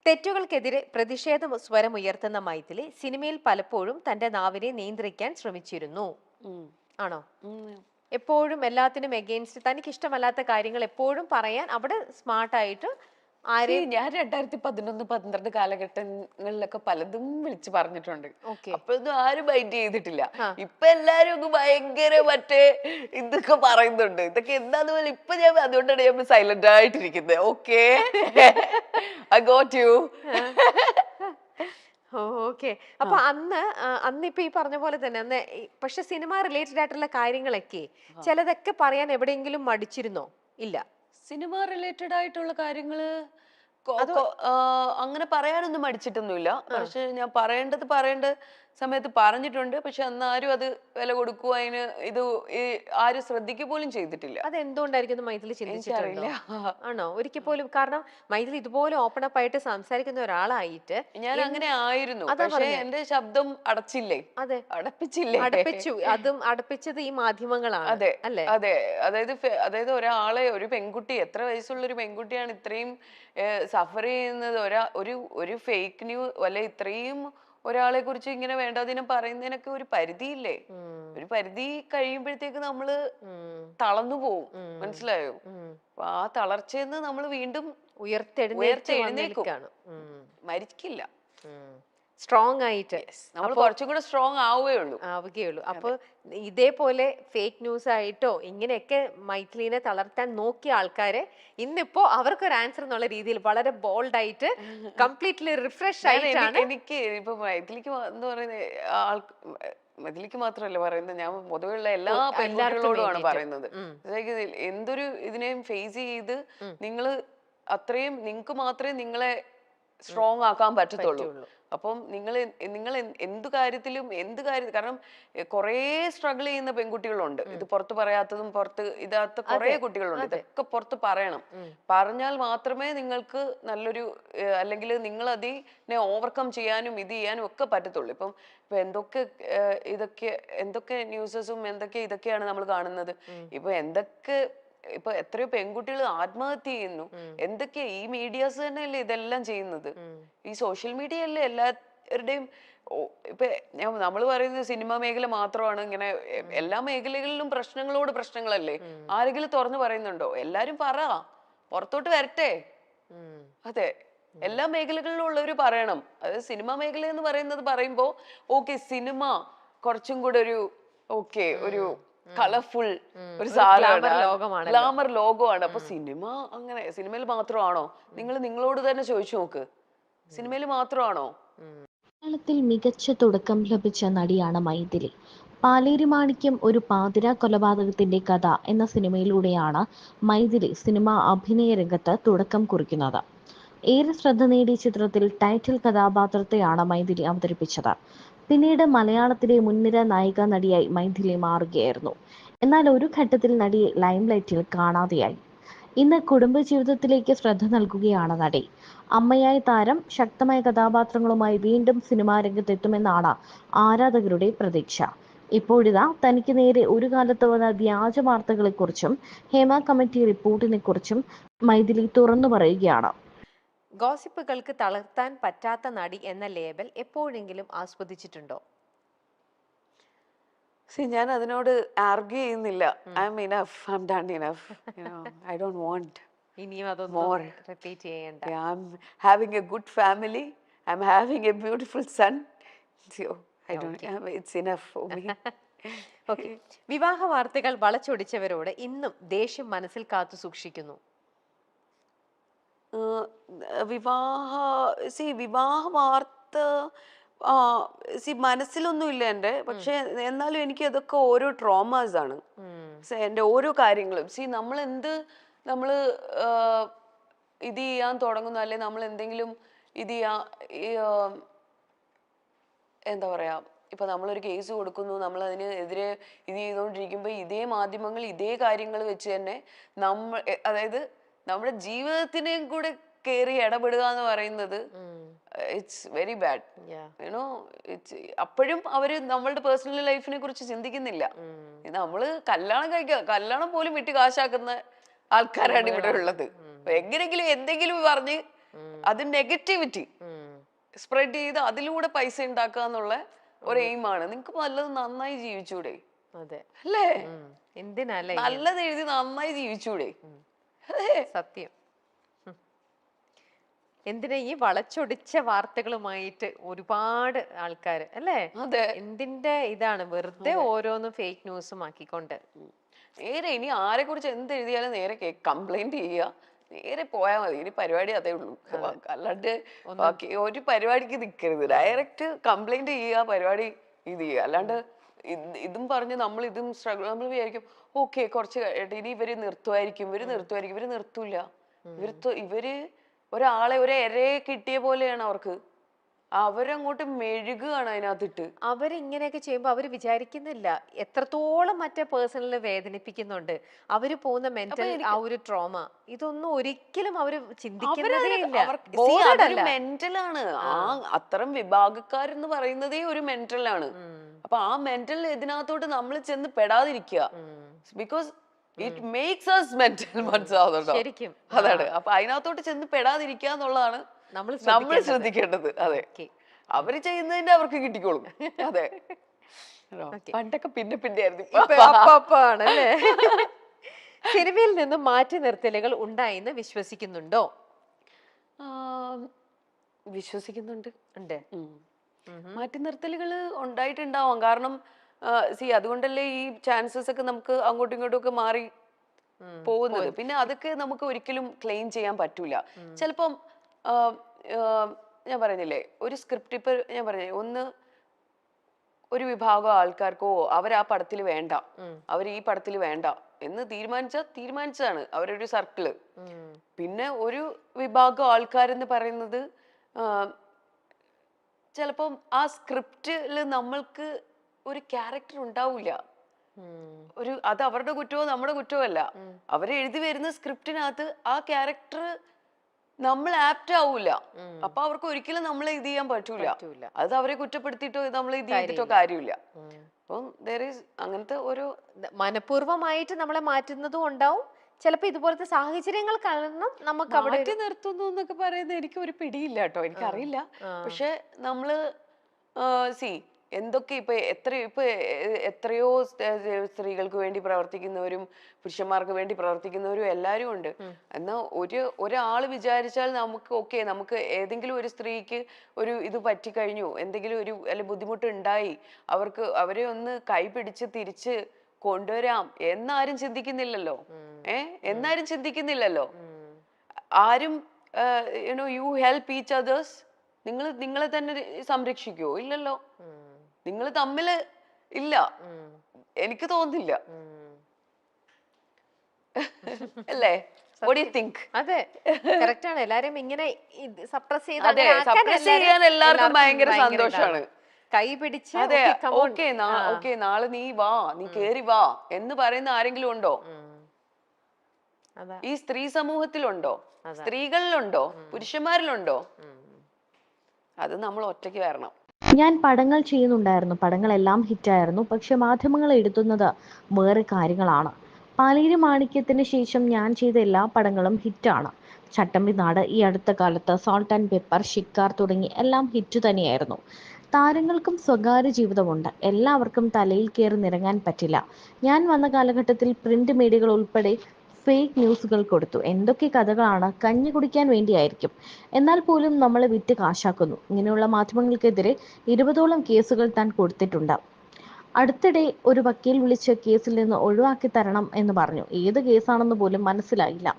തെറ്റുകൾക്കെതിരെ പ്രതിഷേധ സ്വരമുയർത്തുന്ന മൈഥിലി സിനിമയിൽ പലപ്പോഴും തന്റെ നാവിനെ നിയന്ത്രിക്കാൻ ശ്രമിച്ചിരുന്നു. ഉം. ആണോ? ഉം. എപ്പോഴും എല്ലാത്തിനും എഗെയിൻസ്റ്റ് തനിക്ക് ഇഷ്ടമല്ലാത്ത കാര്യങ്ങൾ എപ്പോഴും പറയാൻ അവിടെ സ്മാർട്ടായിട്ട് ആരെയും. ഞാൻ 2011-12 കാലഘട്ടങ്ങളിലൊക്കെ പലതും വിളിച്ചു പറഞ്ഞിട്ടുണ്ട്. ഓക്കെ. അപ്പോഴൊന്നും ആരും മൈൻഡ് ചെയ്തിട്ടില്ല. ആ. ഇപ്പൊ എല്ലാരും ഒന്ന് ഭയങ്കര മറ്റേ ഇതൊക്കെ പറയുന്നുണ്ട്. ഇതൊക്കെ എന്താന്ന് പോലെ ഇപ്പൊ ഞാൻ അതുകൊണ്ടാണ് ഞാൻ സൈലന്റ് ആയിട്ടിരിക്കുന്നത്. Okay, I got you. Okay. അപ്പൊ അന്ന് ഇപ്പൊ ഈ പറഞ്ഞ പോലെ തന്നെ പക്ഷെ സിനിമ റിലേറ്റഡ് ആയിട്ടുള്ള കാര്യങ്ങളൊക്കെ ചിലതൊക്കെ പറയാൻ എവിടെയെങ്കിലും മടിച്ചിരുന്നോ? ഇല്ല. സിനിമ റിലേറ്റഡ് ആയിട്ടുള്ള കാര്യങ്ങള് അങ്ങനെ പറയാനൊന്നും മടിച്ചിട്ടൊന്നുമില്ല. പക്ഷെ ഞാൻ പറയേണ്ട സമയത്ത് പറഞ്ഞിട്ടുണ്ട്. പക്ഷെ അന്ന് ആരും അത് വില കൊടുക്കുക അതിന് ആരും ശ്രദ്ധിക്കുക പോലും ചെയ്തിട്ടില്ല. അത് എന്തുകൊണ്ടായിരിക്കും മൈഥിലി ചിന്തിച്ചിട്ടുണ്ടോ? എനിക്കറിയില്ല. ആണോ? ഒരിക്കൽ പോലും. കാരണം മൈഥിലി ഇതുപോലെ ഓപ്പൺ അപ്പ് ആയിട്ട് സംസാരിക്കുന്ന ഒരാളായിട്ട് ഞാൻ അങ്ങനെ ആയിരുന്നു. അതാ പക്ഷെ പറഞ്ഞെ. എന്റെ ശബ്ദം അടച്ചില്ലേ? അതെ, അടപ്പിച്ചില്ലേ? അടപ്പിച്ചു. അതും അടപ്പിച്ചത് ഈ മാധ്യമങ്ങളാണ്. അതെ അല്ലേ? അതെ. അതായത് ഒരു പെൺകുട്ടി, എത്ര വയസ്സുള്ള ഒരു പെൺകുട്ടിയാണ് ഇത്രയും സഫർ ചെയ്യുന്നത്? ഒരു ഫേക്ക് ന്യൂസ് അല്ലെ, ഇത്രയും ഒരാളെ കുറിച്ച് ഇങ്ങനെ വേണ്ടാതിനം പറയുന്നതിനൊക്കെ ഒരു പരിധിയില്ലേ? ഒരു പരിധി കഴിയുമ്പോഴത്തേക്ക് നമ്മള് തളർന്നു പോവും. മനസ്സിലായോ? അപ്പൊ ആ തളർച്ചയെന്ന് നമ്മൾ വീണ്ടും ഉയർത്തെഴുന്നേൽക്കും. മരിക്കില്ല. സ്ട്രോങ് ആയിട്ട് നമ്മൾ കുറച്ചും കൂടെ സ്ട്രോങ് ആവുകയുള്ളൂ. അപ്പൊ ഇതേപോലെ ഫേക്ക് ന്യൂസ് ആയിട്ടോ ഇങ്ങനെയൊക്കെ മൈഥിലിനെ തളർത്താൻ നോക്കിയ ആൾക്കാരെ ഇന്നിപ്പോ അവർക്കൊരു ആൻസർ എന്നുള്ള രീതിയിൽ വളരെ ബോൾഡ് ആയിട്ട് കംപ്ലീറ്റ്ലി റിഫ്രഷ് ആയിട്ടാണ്. എനിക്ക് ഇപ്പൊ മൈഥിലിക്ക് എന്ന് പറയുന്ന മതിലിക്ക് മാത്രമല്ല പറയുന്നത്, ഞാൻ പൊതുവെയുള്ള എല്ലാ പെൺകുട്ടികളോടുമാണ് പറയുന്നത്. എന്തൊരു ഇതിനെയും ഫേസ് ചെയ്ത് നിങ്ങള് അത്രയും നിങ്ങൾക്ക് മാത്രമേ നിങ്ങളെ സ്ട്രോങ് ആക്കാൻ പറ്റത്തുള്ളൂ. അപ്പം നിങ്ങൾ എന്ത് കാര്യത്തിലും കാരണം കുറേ സ്ട്രഗിൾ ചെയ്യുന്ന പെൺകുട്ടികളുണ്ട്. ഇത് പുറത്ത് പറയാത്തതും ഇതാത്ത കുറേ കുട്ടികളുണ്ട്. ഇതൊക്കെ പുറത്ത് പറയണം. പറഞ്ഞാൽ മാത്രമേ നിങ്ങൾക്ക് നല്ലൊരു അല്ലെങ്കിൽ നിങ്ങൾ അതിനെ ഓവർകം ചെയ്യാനും ഇത് ചെയ്യാനും ഒക്കെ പറ്റത്തുള്ളൂ. ഇപ്പൊ എന്തൊക്കെ ന്യൂസസും ഇതൊക്കെയാണ് നമ്മൾ കാണുന്നത്. ഇപ്പൊ എത്രയോ പെൺകുട്ടികൾ ആത്മഹത്യ ചെയ്യുന്നു. എന്തൊക്കെയാ ഈ മീഡിയാസ് തന്നെയല്ലേ ഇതെല്ലാം ചെയ്യുന്നത്? ഈ സോഷ്യൽ മീഡിയ അല്ലേ എല്ലാവരുടെയും. ഇപ്പൊ നമ്മൾ പറയുന്നത് സിനിമ മേഖല മാത്രമാണ് ഇങ്ങനെ. എല്ലാ മേഖലകളിലും പ്രശ്നങ്ങളല്ലേ? ആരെങ്കിലും തുറന്നു പറയുന്നുണ്ടോ? എല്ലാരും പുറത്തോട്ട് വരട്ടെ. അതെ, എല്ലാ മേഖലകളിലും ഉള്ളവര് പറയണം. അതായത് സിനിമ മേഖല എന്ന് പറയുമ്പോ ഓക്കെ, സിനിമ കുറച്ചും കൂടെ ഒരു കളർഫുൾ ഒരു സാധനമാണ്, ഗ്ലാമർ ലോകമാണ്. അപ്പൊ സിനിമയിൽ മാത്രമാണോ? നിങ്ങളോട് തന്നെ ചോദിച്ചു നോക്ക്, സിനിമയിൽ മാത്രമാണോ? മലയാളത്തിൽ മികച്ച തുടക്കം ലഭിച്ച നടിയാണ് മൈഥിലി. പാലേരി മാണിക്യം ഒരു പാതിരാ കൊലപാതകത്തിന്റെ കഥ എന്ന സിനിമയിലൂടെയാണ് മൈഥിലി സിനിമാ അഭിനയ രംഗത്ത് തുടക്കം കുറിക്കുന്നത്. ഏറെ ശ്രദ്ധ നേടിയ ചിത്രത്തിൽ ടൈറ്റിൽ കഥാപാത്രത്തെയാണ് മൈഥിലി അവതരിപ്പിച്ചത്. പിന്നീട് മലയാളത്തിലെ മുൻനിര നായിക നടിയായി മൈഥിലി മാറുകയായിരുന്നു. എന്നാൽ ഒരു ഘട്ടത്തിൽ നടിയെ ലൈംലൈറ്റിൽ കാണാതെയായി. ഇന്ന് കുടുംബജീവിതത്തിലേക്ക് ശ്രദ്ധ നൽകുകയാണ് നടി. അമ്മയായ താരം ശക്തമായ കഥാപാത്രങ്ങളുമായി വീണ്ടും സിനിമാ രംഗത്തെത്തുമെന്നാണ് ആരാധകരുടെ പ്രതീക്ഷ. ഇപ്പോഴിതാ തനിക്ക് നേരെ ഒരു കാലത്ത് വന്ന വ്യാജ വാർത്തകളെക്കുറിച്ചും ഹേമ കമ്മിറ്റി റിപ്പോർട്ടിനെക്കുറിച്ചും മൈഥിലി തുറന്നു പറയുകയാണ്. ഗോസിപ്പുകൾക്ക് തളർത്താൻ പറ്റാത്ത നടി എന്ന ലേബൽ എപ്പോഴെങ്കിലും ആസ്വദിച്ചിട്ടുണ്ടോ? ഞാൻ അതിനോട് ആർഗ്യൂ ചെയ്യുന്നില്ല. I'm enough, I'm done enough. I don't want ഇനിയും അതൊന്നും റിപ്പീറ്റ് ചെയ്യണ്ട. I'm having a good family, I'm having a beautiful son. It's enough for me. Okay. വിവാഹ വാർത്തകൾ വളച്ചൊടിച്ചവരോട് ഇന്നും ദേഷ്യം മനസ്സിൽ കാത്തു സൂക്ഷിക്കുന്നു. വിവാഹ വാർത്ത മനസ്സിലൊന്നുമില്ല എൻ്റെ. പക്ഷെ എന്നാലും എനിക്ക് അതൊക്കെ ഓരോ ട്രോമാസ് ആണ്. എൻ്റെ ഓരോ കാര്യങ്ങളും നമ്മള് ഇത് ചെയ്യാൻ തുടങ്ങുന്നു, അല്ലെ നമ്മൾ എന്തെങ്കിലും എന്താ പറയാ, ഇപ്പൊ നമ്മളൊരു കേസ് കൊടുക്കുന്നു, നമ്മൾ അതിനെതിരെ ഇത് ചെയ്തുകൊണ്ടിരിക്കുമ്പോ ഇതേ മാധ്യമങ്ങൾ ഇതേ കാര്യങ്ങൾ വെച്ച് തന്നെ അതായത് നമ്മുടെ ജീവിതത്തിനെയും കൂടെ കയറി ഇടപെടുക എന്ന് പറയുന്നത് ഇറ്റ്സ് വെരി ബാഡ്. യുനോ, അപ്പോഴും അവര് നമ്മളുടെ പേഴ്സണൽ ലൈഫിനെ കുറിച്ച് ചിന്തിക്കുന്നില്ല. നമ്മള് കല്യാണം പോലും വിട്ട് കാശാക്കുന്ന ആൾക്കാരാണ് ഇവിടെ ഉള്ളത്. എങ്ങനെങ്കിലും എന്തെങ്കിലും പറഞ്ഞ് അത് നെഗറ്റിവിറ്റി സ്പ്രെഡ് ചെയ്ത് അതിലൂടെ പൈസ ഉണ്ടാക്കുക എന്നുള്ള ഒരു എയിമാണ്. നിങ്ങക്ക് നല്ലത് നന്നായി ജീവിച്ചൂടെ? അതെ, അല്ലേ? എന്തിനല്ലേ നല്ലത് എഴുതി നന്നായി ജീവിച്ചൂടെ? സത്യം. എന്തിനാ ഈ വളച്ചൊടിച്ച വാർത്തകളുമായിട്ട് ഒരുപാട് ആൾക്കാര് അല്ലേ? അതെ, എന്തിന്റെ ഇതാണ് വെറുതെ ഓരോന്നും ഫേക്ക് ന്യൂസും ആക്കിക്കൊണ്ട്. നേരെ ഇനി ആരെ കുറിച്ച് എന്ത് എഴുതിയാലും നേരെ കംപ്ലൈന്റ് ചെയ്യുക, നേരെ പോയാൽ മതി. ഇനി പരിപാടി അതേ ഉള്ളൂ. അല്ലാണ്ട് ബാക്കി ഒരു പരിപാടിക്ക് നിൽക്കരുത്. ഡയറക്റ്റ് കംപ്ലൈന്റ് ചെയ്യുക, പരിപാടി ഇത് ചെയ്യുക. അല്ലാണ്ട് ഇതും പറഞ്ഞ് നമ്മൾ ഇതും സ്ട്രഗിൾ, നമ്മൾ വിചാരിക്കും ഓക്കെ കുറച്ച് കഴിയട്ടെ ഇനി ഇവര് നിർത്തുമായിരിക്കും, ഇവര് നിർത്തൂല. ഇവര് ഒരാളെ ഒരു ഇരയെ കിട്ടിയ പോലെയാണ് അവർക്ക്. അവരങ്ങോട്ട് മെഴുകുകയാണ് അതിനകത്തിട്ട്. അവരിങ്ങനെയൊക്കെ ചെയ്യുമ്പോ അവര് വിചാരിക്കുന്നില്ല എത്രത്തോളം മറ്റേ പേഴ്സണലിനെ വേദനിപ്പിക്കുന്നുണ്ട്. അവര് പോകുന്ന മെന്റൽ ആ ഒരു ട്രോമ ഇതൊന്നും ഒരിക്കലും അവര് ചിന്തിക്കുന്നതേ ഇല്ല. മെന്റലാണ്. ആ അത്തരം വിഭാഗക്കാരെന്ന് പറയുന്നതേ ഒരു മെന്റലാണ്. അപ്പൊ ആ മെന്റൽ ഇതിനകത്തോട്ട് നമ്മൾ ചെന്ന് പെടാതിരിക്കുക. Because it makes us mental. മനസ്സിലാവുന്നുണ്ടോ? ശരിക്കും അതാണ്. അപ്പൊ അതിനകത്തോട്ട് ചെന്ന് പെടാതിരിക്കുക എന്നുള്ളതാണ് നമ്മൾ ശ്രദ്ധിക്കേണ്ടത്. അതെ, അവര് ചെയ്യുന്നതിന്റെ അവർക്ക് കിട്ടിക്കോളും. അതെ, പണ്ടൊക്കെ പിന്നെ ആയിരുന്നു, ആണല്ലേ? സിനിമയിൽ നിന്നും മാറ്റി നിർത്തലുകൾ ഉണ്ടായിന്ന് വിശ്വസിക്കുന്നുണ്ടോ? വിശ്വസിക്കുന്നുണ്ട്. ഉണ്ട്. മാറ്റി നിർത്തലുകൾ ഉണ്ടായിട്ടുണ്ടാവാം. കാരണം അതുകൊണ്ടല്ലേ ഈ ചാൻസസ് ഒക്കെ നമുക്ക് അങ്ങോട്ടും ഇങ്ങോട്ടും ഒക്കെ മാറി പോകുന്നത്. പിന്നെ അതൊക്കെ നമുക്ക് ഒരിക്കലും ക്ലെയിം ചെയ്യാൻ പറ്റൂല. ചിലപ്പം ഞാൻ പറഞ്ഞില്ലേ ഒരു സ്ക്രിപ്റ്റ്, ഇപ്പൊ ഞാൻ പറഞ്ഞ ഒരു വിഭാഗം ആൾക്കാർക്കോ അവർ ആ പടത്തിൽ വേണ്ട, അവർ ഈ പടത്തിൽ വേണ്ട എന്ന് തീരുമാനിച്ചതാണ് അവരൊരു സർക്കിള്. പിന്നെ ഒരു വിഭാഗം ആൾക്കാരെന്ന് പറയുന്നത് ചിലപ്പം ആ സ്ക്രിപ്റ്റില് നമ്മൾക്ക് ഒരു ക്യാരക്ടർ ഉണ്ടാവില്ല. അത് അവരുടെ കുറ്റമോ നമ്മുടെ കുറ്റമോ അല്ല. അവര് എഴുതി വരുന്ന സ്ക്രിപ്റ്റിനകത്ത് ആ ക്യാരക്ടർ നമ്മൾ ആപ്റ്റ് ആവൂല. അപ്പൊ അവർക്ക് ഒരിക്കലും നമ്മളെ ഇത് ചെയ്യാൻ പറ്റൂല. അത് അവരെ കുറ്റപ്പെടുത്തിയിട്ടോ നമ്മൾ ഇത് ചെയ്തിട്ടോ കാര്യമില്ല. അപ്പം അങ്ങനത്തെ ഒരു മനഃപൂർവ്വമായിട്ട് നമ്മളെ മാറ്റുന്നതും ഉണ്ടാവും. ചിലപ്പോ ഇതുപോലത്തെ സാഹചര്യങ്ങൾ കാരണം നമുക്ക് അവിടെ മാറ്റി നിർത്തുന്നു എന്നൊക്കെ പറയുന്നത് എനിക്ക് ഒരു പിടിയില്ല കേട്ടോ, എനിക്കറിയില്ല. പക്ഷെ നമ്മള് എന്തൊക്കെ ഇപ്പൊ എത്രയോ സ്ത്രീകൾക്ക് വേണ്ടി പ്രവർത്തിക്കുന്നവരും പുരുഷന്മാർക്ക് വേണ്ടി പ്രവർത്തിക്കുന്നവരും എല്ലാരും ഉണ്ട്. എന്നാ ഒരാള് വിചാരിച്ചാൽ നമുക്ക് ഏതെങ്കിലും ഒരു സ്ത്രീക്ക് ഒരു ഇത് പറ്റിക്കഴിഞ്ഞു, എന്തെങ്കിലും അല്ലെ ബുദ്ധിമുട്ട് ഉണ്ടായി, അവരെ ഒന്ന് കൈപിടിച്ച് തിരിച്ച് കൊണ്ടുവരാം എന്നാരും ചിന്തിക്കുന്നില്ലല്ലോ. എന്നാരും ചിന്തിക്കുന്നില്ലല്ലോ. ആരും യു ഹെൽപ്പ് ഈച്ച് അതേഴ്സ്. നിങ്ങളെ തന്നെ സംരക്ഷിക്കുവോ? ഇല്ലല്ലോ. നിങ്ങൾ തമ്മില് ഇല്ല, എനിക്ക് തോന്നുന്നില്ല. അല്ലേ? What do you think? അതെ, കറക്റ്റ് ആണ്. എല്ലാരും ഇങ്ങനെ സപ്രസ് ചെയ്യാൻ എല്ലാവർക്കും ഭയങ്കര സന്തോഷാണ്. കൈ പിടിച്ച് അതെ, ഓക്കെ നാളെ നീ വാ, നീ കേറി വാ എന്ന് പറയുന്ന ആരെങ്കിലും ഉണ്ടോ? ഈ സ്ത്രീ സമൂഹത്തിലുണ്ടോ? സ്ത്രീകളിലുണ്ടോ? പുരുഷന്മാരിലുണ്ടോ? അത് നമ്മൾ ഒറ്റയ്ക്ക് വരണം. ഞാൻ പടങ്ങൾ ചെയ്യുന്നുണ്ടായിരുന്നു, പടങ്ങളെല്ലാം ഹിറ്റായിരുന്നു. പക്ഷെ മാധ്യമങ്ങൾ എഴുതുന്നത് വേറെ കാര്യങ്ങളാണ്. പാലേരി മാണിക്യത്തിന് ശേഷം ഞാൻ ചെയ്ത എല്ലാ പടങ്ങളും ഹിറ്റാണ്. ചട്ടമ്പി നാട്, ഈ അടുത്ത കാലത്ത് സോൾട്ട് ആൻഡ് പെപ്പർ, ഷിക്കാർ തുടങ്ങി എല്ലാം ഹിറ്റ് തന്നെയായിരുന്നു. താരങ്ങൾക്കും സ്വകാര്യ ജീവിതമുണ്ട്. എല്ലാവർക്കും തലയിൽ കയറി നിറങ്ങാൻ പറ്റില്ല. ഞാൻ വന്ന കാലഘട്ടത്തിൽ പ്രിന്റ് മീഡിയകൾ ഉൾപ്പെടെ ഫേക്ക് ന്യൂസുകൾ കൊടുത്തു. എന്തൊക്കെ കഥകളാണ്! കഞ്ഞി കുടിക്കാൻ വേണ്ടിയായിരിക്കും. എന്നാൽ പോലും നമ്മളെ വിറ്റ് കാശാക്കുന്നു. ഇങ്ങനെയുള്ള മാധ്യമങ്ങൾക്കെതിരെ 20ഓളം കേസുകൾ താൻ കൊടുത്തിട്ടുണ്ട്. അടുത്തിടെ ഒരു വക്കീൽ വിളിച്ച് കേസിൽ നിന്ന് ഒഴിവാക്കി തരണം എന്ന് പറഞ്ഞു. ഏത് കേസാണെന്ന് പോലും മനസ്സിലായില്ല.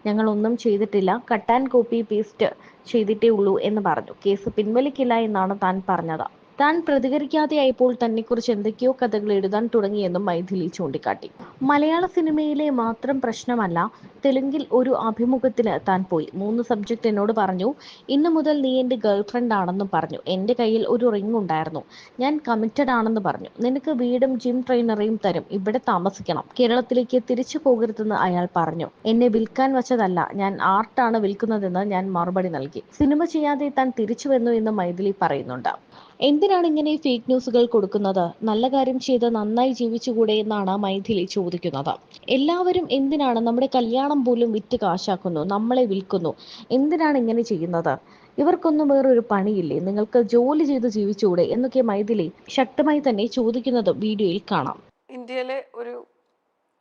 ഞങ്ങൾ ഒന്നും ചെയ്തിട്ടില്ല, കട്ട് ആൻഡ് കോപ്പി പേസ്റ്റ് ചെയ്തിട്ടേ ഉള്ളൂ എന്ന് പറഞ്ഞു. കേസ് പിൻവലിക്കില്ല എന്നാണ് താൻ പറഞ്ഞത്. താൻ പ്രതികരിക്കാതെയായപ്പോൾ തന്നെക്കുറിച്ച് എന്തൊക്കെയോ കഥകൾ എഴുതാൻ തുടങ്ങിയെന്നും മൈഥിലി ചൂണ്ടിക്കാട്ടി. മലയാള സിനിമയിലെ മാത്രം പ്രശ്നമല്ല, തെലുങ്കിൽ ഒരു അഭിമുഖത്തിന് താൻ പോയി. 3 സബ്ജക്റ്റ് എന്നോട് പറഞ്ഞു. ഇന്നു മുതൽ നീ എൻ്റെ ഗേൾഫ്രണ്ട് ആണെന്നും പറഞ്ഞു. എൻ്റെ കയ്യിൽ ഒരു റിംഗ് ഉണ്ടായിരുന്നു. ഞാൻ കമ്മിറ്റഡ് ആണെന്ന് പറഞ്ഞു. നിനക്ക് വീടും ജിം ട്രെയിനറെയും തരും, ഇവിടെ താമസിക്കണം, കേരളത്തിലേക്ക് തിരിച്ചു പോകരുതെന്ന് അയാൾ പറഞ്ഞു. എന്നെ വിൽക്കാൻ വച്ചതല്ല, ഞാൻ ആർട്ടാണ് വിൽക്കുന്നതെന്ന് ഞാൻ മറുപടി നൽകി. സിനിമ ചെയ്യാതെ താൻ തിരിച്ചു വന്നു എന്ന് മൈഥിലി പറയുന്നുണ്ട്. എന്തിനാണ് ഇങ്ങനെ ഫേക്ക് ന്യൂസുകൾ കൊടുക്കുന്നത്? നല്ല കാര്യം ചെയ്ത് നന്നായി ജീവിച്ചുകൂടെ എന്നാണ് മൈഥിലി ചോദിക്കുന്നത്. എല്ലാവരും എന്തിനാണ് നമ്മുടെ കല്യാണം പോലും വിറ്റ് കാശാക്കുന്നു, നമ്മളെ വിൽക്കുന്നു? എന്തിനാണ് ഇങ്ങനെ ചെയ്യുന്നത്? ഇവർക്കൊന്നും വേറൊരു പണിയില്ലേ? നിങ്ങൾക്ക് ജോലി ചെയ്ത് ജീവിച്ചുകൂടെ എന്നൊക്കെ മൈഥിലി ശക്തമായി തന്നെ ചോദിക്കുന്നതും വീഡിയോയിൽ കാണാം. ഇന്ത്യയിലെ ഒരു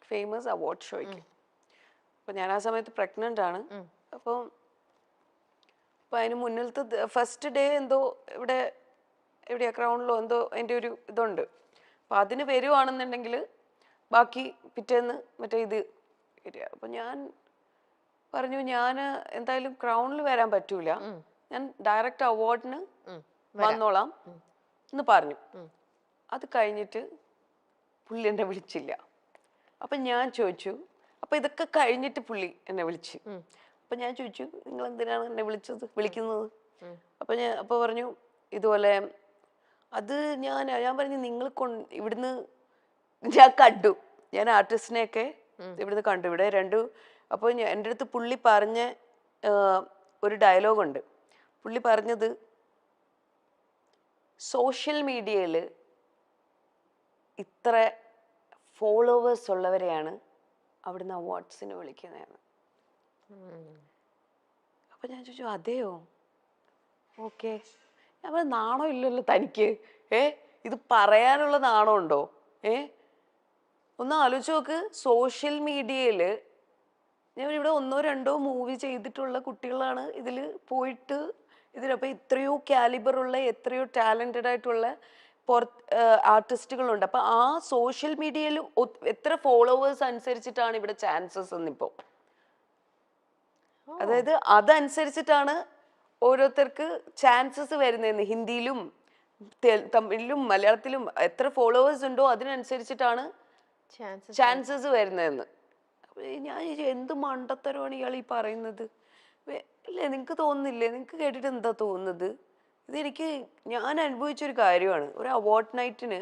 ഫേമസ് അവാർഡ് ഷോയ്ക്ക് അപ്പോൾ ഞാൻ ആ സമയത്ത് പ്രഗ്നൻ്റ് ആണ്. അപ്പം അതിന് മുന്നിലത്തെ ഫസ്റ്റ് ഡേ എന്തോ എവിടെയാ ക്രൗണിലോ എന്തോ അതിൻ്റെ ഒരു ഇതുണ്ട്. അപ്പം അതിന് വരുവാണെന്നുണ്ടെങ്കിൽ ബാക്കി പിറ്റേന്ന് മറ്റേ ഇത് വരിക. അപ്പം ഞാൻ പറഞ്ഞു ഞാൻ എന്തായാലും ക്രൗണിൽ വരാൻ പറ്റൂല, ഞാൻ ഡയറക്റ്റ് അവാർഡിന് വന്നോളാം എന്ന് പറഞ്ഞു. അത് കഴിഞ്ഞിട്ട് പുള്ളി എന്നെ വിളിച്ചില്ല. അപ്പം ഞാൻ ചോദിച്ചു, അപ്പം ഇതൊക്കെ കഴിഞ്ഞിട്ട് പുള്ളി എന്നെ വിളിച്ചു. അപ്പം ഞാൻ ചോദിച്ചു, നിങ്ങൾ എന്തിനാണ് എന്നെ വിളിക്കുന്നത്? അപ്പോൾ പറഞ്ഞു ഇതുപോലെ അത് ഞാൻ പറഞ്ഞു നിങ്ങൾ ഇവിടുന്ന് ഞാൻ കണ്ടു, ഞാൻ ആർട്ടിസ്റ്റിനെയൊക്കെ ഇവിടുന്ന് കണ്ടു, ഇവിടെ അപ്പോൾ എൻ്റെ അടുത്ത് പുള്ളി പറഞ്ഞ ഒരു ഡയലോഗുണ്ട്. പുള്ളി പറഞ്ഞത് സോഷ്യൽ മീഡിയയിൽ ഇത്ര ഫോളോവേഴ്സ് ഉള്ളവരെയാണ് അവിടുന്ന് അവാർഡ്സിന് വിളിക്കുന്നതെന്ന്. അപ്പം ഞാൻ ചോദിച്ചു അതെയോ, ഓക്കെ. ഞാൻ പറഞ്ഞു നാണോ ഇല്ലല്ലോ തനിക്ക്, ഇത് പറയാനുള്ള നാണോ ഉണ്ടോ? ഒന്ന് ആലോചിച്ച് നോക്ക്. സോഷ്യൽ മീഡിയയിൽ ഞാൻ ഇവിടെ 1-2 മൂവി ചെയ്തിട്ടുള്ള കുട്ടികളാണ് ഇതിൽ പോയിട്ട് ഇതിലപ്പോൾ ഇത്രയോ കാലിബറുള്ള എത്രയോ ടാലൻറ്റഡ് ആയിട്ടുള്ള ആർട്ടിസ്റ്റുകളുണ്ട്. അപ്പം ആ സോഷ്യൽ മീഡിയയിൽ എത്ര ഫോളോവേഴ്സ് അനുസരിച്ചിട്ടാണ് ഇവിടെ ചാൻസസ് എന്നിപ്പോൾ. അതായത് അതനുസരിച്ചിട്ടാണ് ഓരോരുത്തർക്ക് ചാൻസസ് വരുന്നതെന്ന്. ഹിന്ദിയിലും തമിഴിലും മലയാളത്തിലും എത്ര ഫോളോവേഴ്സ് ഉണ്ടോ അതിനനുസരിച്ചിട്ടാണ് ചാൻസസ് വരുന്നതെന്ന്. ഞാൻ എന്ത് മണ്ടത്തരമാണ് ഇയാൾ ഈ പറയുന്നത്? ഇല്ലേ, നിങ്ങൾക്ക് തോന്നുന്നില്ലേ? നിങ്ങൾക്ക് കേട്ടിട്ട് എന്താ തോന്നുന്നത്? ഞാൻ അനുഭവിച്ചൊരു കാര്യമാണ്. ഒരു അവാർഡ് നൈറ്റിന്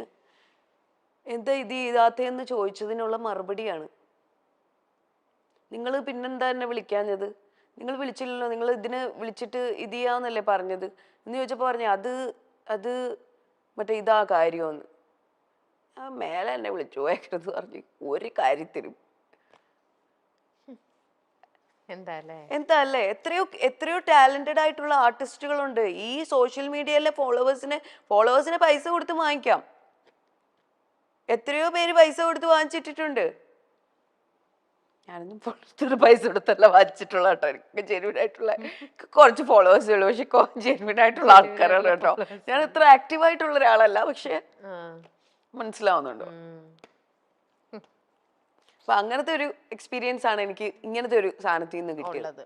എന്താ ഇത് ചെയ്താത്തേന്ന് ചോദിച്ചതിനുള്ള മറുപടിയാണ്. നിങ്ങൾ പിന്നെന്താ എന്നെ വിളിക്കാഞ്ഞത്? നിങ്ങൾ വിളിച്ചില്ലല്ലോ, നിങ്ങൾ ഇതിന് വിളിച്ചിട്ട് ഇത് ചെയ്യാന്നല്ലേ പറഞ്ഞത് എന്ന് ചോദിച്ചപ്പോൾ പറഞ്ഞു അത് മറ്റേ ഇതാ കാര്യമെന്ന്. മേലെ എന്നെ വിളിച്ചു പോയത് പറഞ്ഞു ഒരു കാര്യത്തിനും. എന്താ അല്ലേ, എത്രയോ ടാലന്റഡ് ആയിട്ടുള്ള ആർട്ടിസ്റ്റുകളുണ്ട്. ഈ സോഷ്യൽ മീഡിയയിലെ ഫോളോവേഴ്സിനെ പൈസ കൊടുത്ത് വാങ്ങിക്കാം. എത്രയോ പേര് പൈസ കൊടുത്ത് വാങ്ങിച്ചിട്ടുണ്ട്. ഞാനൊന്നും പൈസ കൊടുത്തല്ല വാങ്ങിച്ചിട്ടുള്ള കേട്ടോ. എനിക്ക് ജെന്യൂൻ ആയിട്ടുള്ള കുറച്ച് ഫോളോവേഴ്സേ ഉള്ളൂ, പക്ഷെ ജെന്യൂൻ ആയിട്ടുള്ള ആൾക്കാരാണ് കേട്ടോ. ഞാൻ ഇത്ര ആക്റ്റീവ് ആയിട്ടുള്ള ഒരാളല്ല, പക്ഷെ മനസ്സിലാവുന്നുണ്ടോ? അപ്പൊ അങ്ങനത്തെ ഒരു എക്സ്പീരിയൻസ് ആണ് എനിക്ക് ഇങ്ങനത്തെ ഒരു സാധനത്തിൽ നിന്ന് കിട്ടിയത്.